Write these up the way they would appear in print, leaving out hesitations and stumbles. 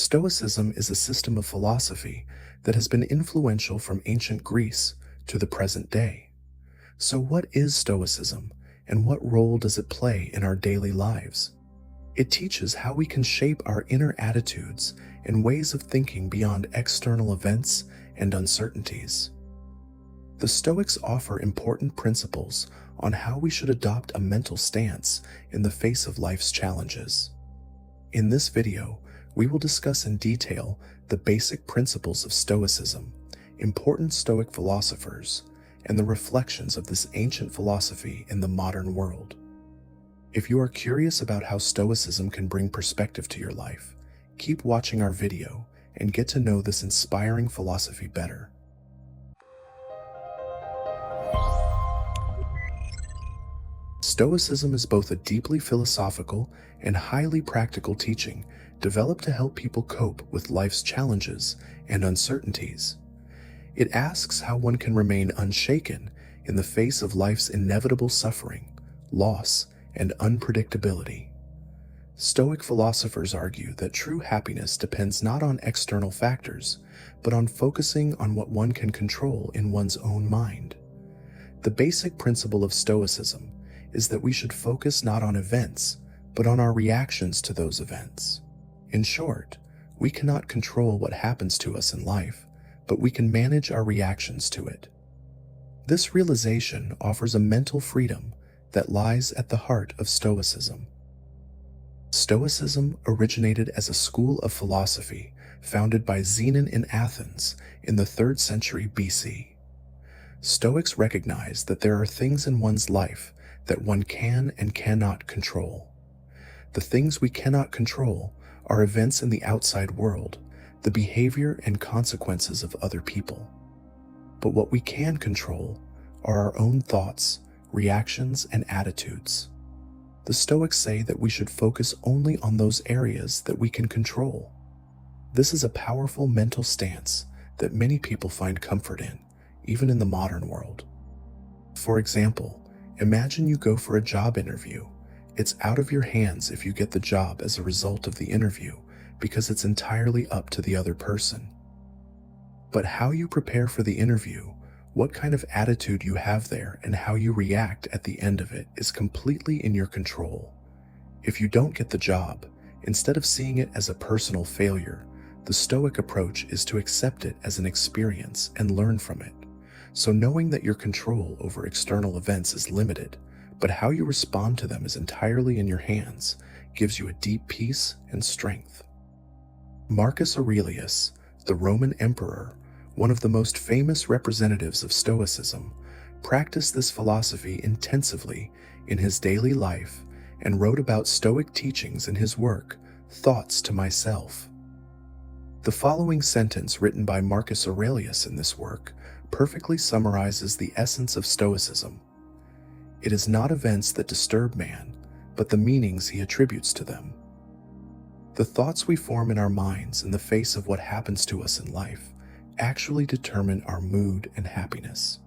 Stoicism is a system of philosophy that has been influential from ancient Greece to the present day. So what is Stoicism, and what role does it play in our daily lives? It teaches how we can shape our inner attitudes and ways of thinking beyond external events and uncertainties. The Stoics offer important principles on how we should adopt a mental stance in the face of life's challenges. In this video, we will discuss in detail the basic principles of Stoicism, important Stoic philosophers, and the reflections of this ancient philosophy in the modern world. If you are curious about how Stoicism can bring perspective to your life, keep watching our video and get to know this inspiring philosophy better. Stoicism is both a deeply philosophical and highly practical teaching developed to help people cope with life's challenges and uncertainties. It asks how one can remain unshaken in the face of life's inevitable suffering, loss, and unpredictability. Stoic philosophers argue that true happiness depends not on external factors, but on focusing on what one can control in one's own mind. The basic principle of Stoicism is that we should focus not on events, but on our reactions to those events. In short, we cannot control what happens to us in life, but we can manage our reactions to it. This realization offers a mental freedom that lies at the heart of Stoicism. Stoicism originated as a school of philosophy founded by Zenon in Athens in the 3rd century BC. Stoics recognize that there are things in one's life that one can and cannot control. The things we cannot control are events in the outside world, the behavior and consequences of other people. But what we can control are our own thoughts, reactions, and attitudes. The Stoics say that we should focus only on those areas that we can control. This is a powerful mental stance that many people find comfort in, even in the modern world. For example, imagine you go for a job interview. It's out of your hands if you get the job as a result of the interview, because it's entirely up to the other person. But how you prepare for the interview, what kind of attitude you have there, and how you react at the end of it is completely in your control. If you don't get the job, instead of seeing it as a personal failure, the Stoic approach is to accept it as an experience and learn from it. So knowing that your control over external events is limited, but how you respond to them is entirely in your hands, gives you a deep peace and strength. Marcus Aurelius, the Roman emperor, one of the most famous representatives of Stoicism, practiced this philosophy intensively in his daily life and wrote about Stoic teachings in his work, Thoughts to Myself. The following sentence written by Marcus Aurelius in this work perfectly summarizes the essence of Stoicism. It is not events that disturb man, but the meanings he attributes to them. The thoughts we form in our minds in the face of what happens to us in life actually determine our mood and happiness.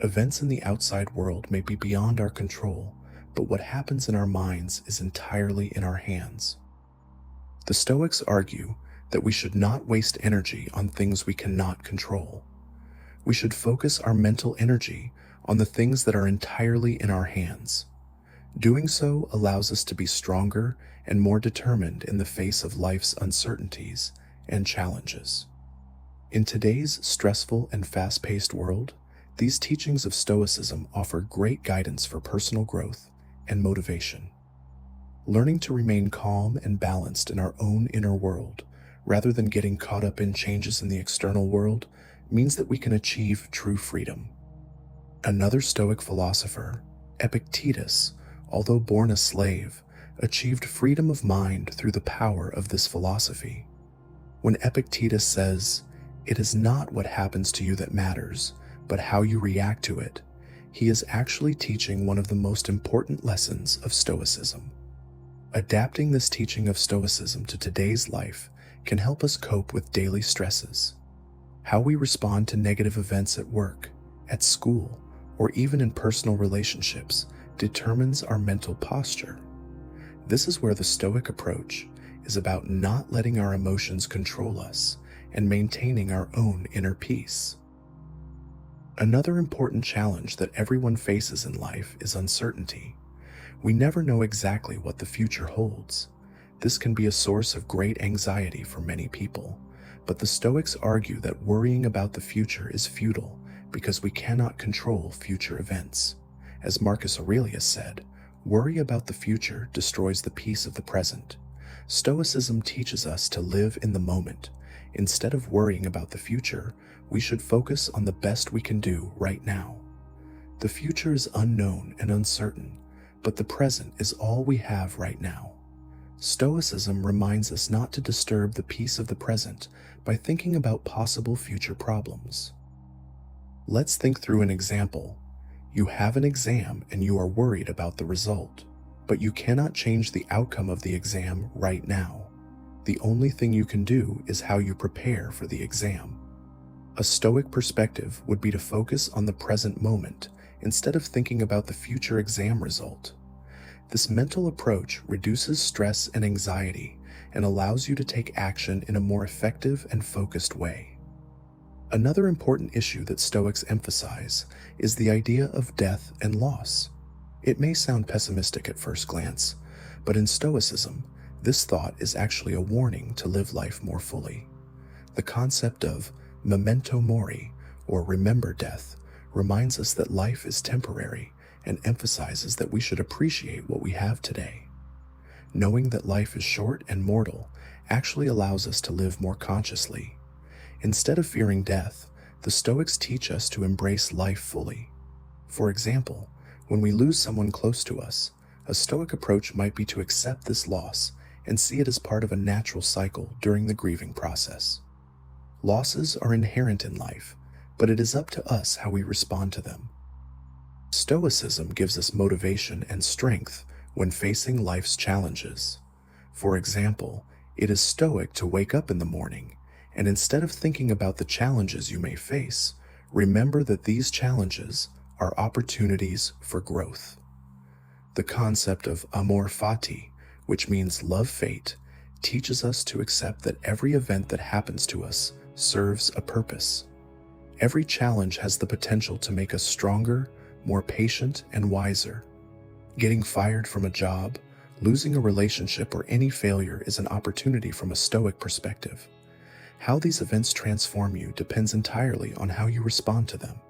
Events in the outside world may be beyond our control, but what happens in our minds is entirely in our hands. The Stoics argue that we should not waste energy on things we cannot control. We should focus our mental energy on the things that are entirely in our hands. Doing so allows us to be stronger and more determined in the face of life's uncertainties and challenges. In today's stressful and fast-paced world, these teachings of Stoicism offer great guidance for personal growth and motivation. Learning to remain calm and balanced in our own inner world, rather than getting caught up in changes in the external world, means that we can achieve true freedom. Another Stoic philosopher, Epictetus, although born a slave, achieved freedom of mind through the power of this philosophy. When Epictetus says, "It is not what happens to you that matters, but how you react to it," he is actually teaching one of the most important lessons of Stoicism. Adapting this teaching of Stoicism to today's life can help us cope with daily stresses. How we respond to negative events at work, at school, or even in personal relationships determines our mental posture. This is where the Stoic approach is about not letting our emotions control us and maintaining our own inner peace. Another important challenge that everyone faces in life is uncertainty. We never know exactly what the future holds. This can be a source of great anxiety for many people, but the Stoics argue that worrying about the future is futile because we cannot control future events. As Marcus Aurelius said, worry about the future destroys the peace of the present. Stoicism teaches us to live in the moment. Instead of worrying about the future, we should focus on the best we can do right now. The future is unknown and uncertain, but the present is all we have right now. Stoicism reminds us not to disturb the peace of the present by thinking about possible future problems. Let's think through an example. You have an exam and you are worried about the result, but you cannot change the outcome of the exam right now. The only thing you can do is how you prepare for the exam. A Stoic perspective would be to focus on the present moment instead of thinking about the future exam result. This mental approach reduces stress and anxiety and allows you to take action in a more effective and focused way. Another important issue that Stoics emphasize is the idea of death and loss. It may sound pessimistic at first glance, but in Stoicism, this thought is actually a warning to live life more fully. The concept of memento mori, or remember death, reminds us that life is temporary and emphasizes that we should appreciate what we have today. Knowing that life is short and mortal actually allows us to live more consciously. Instead of fearing death, the Stoics teach us to embrace life fully. For example, when we lose someone close to us, a Stoic approach might be to accept this loss and see it as part of a natural cycle during the grieving process. Losses are inherent in life, but it is up to us how we respond to them. Stoicism gives us motivation and strength when facing life's challenges. For example, it is Stoic to wake up in the morning and instead of thinking about the challenges you may face, remember that these challenges are opportunities for growth. The concept of amor fati, which means love fate, teaches us to accept that every event that happens to us serves a purpose. Every challenge has the potential to make us stronger, more patient, and wiser. Getting fired from a job, losing a relationship, or any failure is an opportunity from a Stoic perspective. How these events transform you depends entirely on how you respond to them.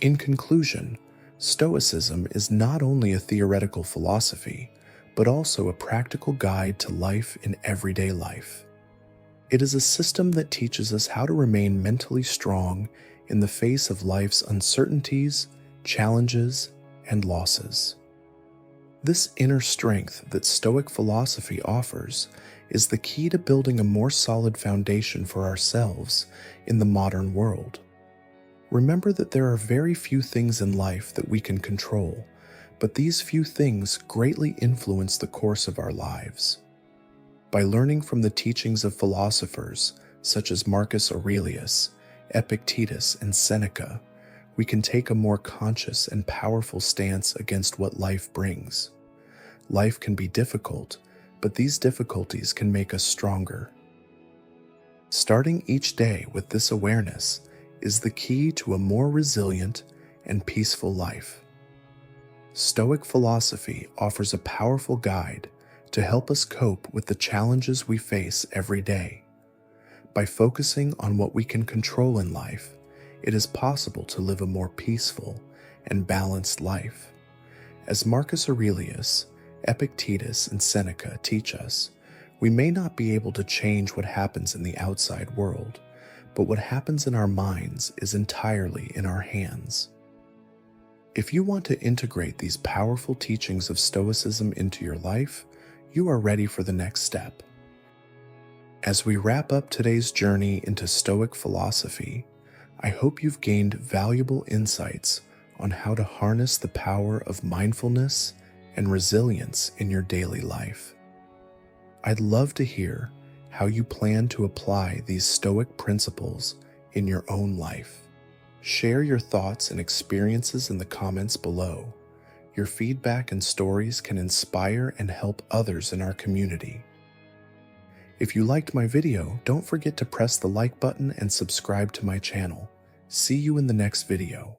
In conclusion, Stoicism is not only a theoretical philosophy, but also a practical guide to life in everyday life. It is a system that teaches us how to remain mentally strong in the face of life's uncertainties, challenges, and losses. This inner strength that Stoic philosophy offers is the key to building a more solid foundation for ourselves in the modern world. Remember that there are very few things in life that we can control, but these few things greatly influence the course of our lives. By learning from the teachings of philosophers such as Marcus Aurelius, Epictetus, and Seneca, we can take a more conscious and powerful stance against what life brings. Life can be difficult, but these difficulties can make us stronger. Starting each day with this awareness is the key to a more resilient and peaceful life. Stoic philosophy offers a powerful guide to help us cope with the challenges we face every day. By focusing on what we can control in life, it is possible to live a more peaceful and balanced life. As Marcus Aurelius, Epictetus, and Seneca teach us, we may not be able to change what happens in the outside world, but what happens in our minds is entirely in our hands. If you want to integrate these powerful teachings of Stoicism into your life, you are ready for the next step. As we wrap up today's journey into Stoic philosophy, I hope you've gained valuable insights on how to harness the power of mindfulness and resilience in your daily life. I'd love to hear how you plan to apply these Stoic principles in your own life. Share your thoughts and experiences in the comments below. Your feedback and stories can inspire and help others in our community. If you liked my video, don't forget to press the like button and subscribe to my channel. See you in the next video.